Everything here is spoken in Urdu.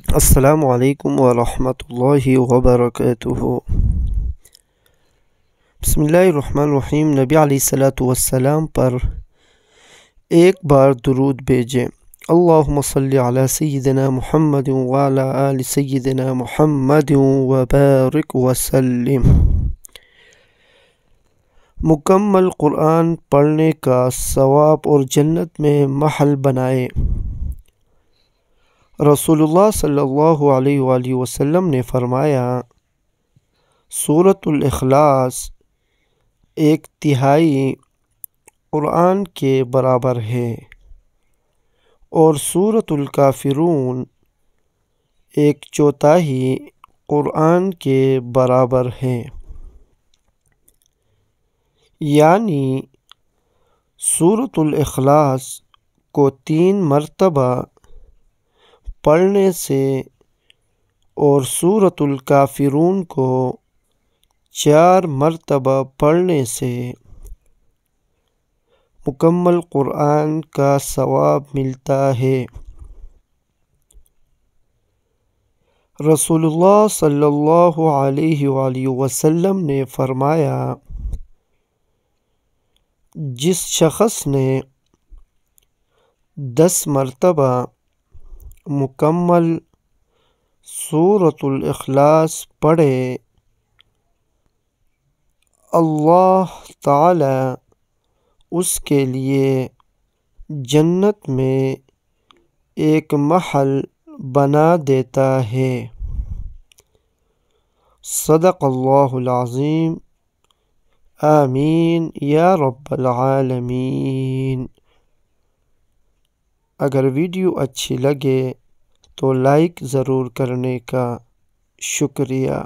السلام علیکم ورحمۃ اللہ وبرکاتہ۔ بسم اللہ الرحمن الرحیم۔ نبی علیہ الصلوۃ والسلام پر ایک بار درود بھیجیں۔ اللہم صلی علی سیدنا محمد وعلی آل سیدنا محمد وبارک وسلم۔ مکمل قرآن پڑھنے کا ثواب اور جنت میں محل بنائے۔ رسول اللہ صلی اللہ علیہ وآلہ وسلم نے فرمایا، سورۃ الاخلاص 1/3 قرآن کے برابر ہے اور سورۃ الکافرون 1/4 قرآن کے برابر ہے۔ یعنی سورۃ الاخلاص کو 3 مرتبہ پڑھنے سے اور سورۃ الکافرون کو 4 مرتبہ پڑھنے سے مکمل قرآن کا ثواب ملتا ہے۔ رسول اللہ صلی اللہ علیہ وآلہ وسلم نے فرمایا، جس شخص نے 10 مرتبہ مکمل سورۃ الاخلاص پڑھے، اللہ تعالی اس کے لیے جنت میں ایک محل بنا دیتا ہے۔ صدق اللہ العظیم۔ آمین یا رب العالمین۔ اگر ویڈیو اچھی لگے تو لائک ضرور کرنے کا شکریہ۔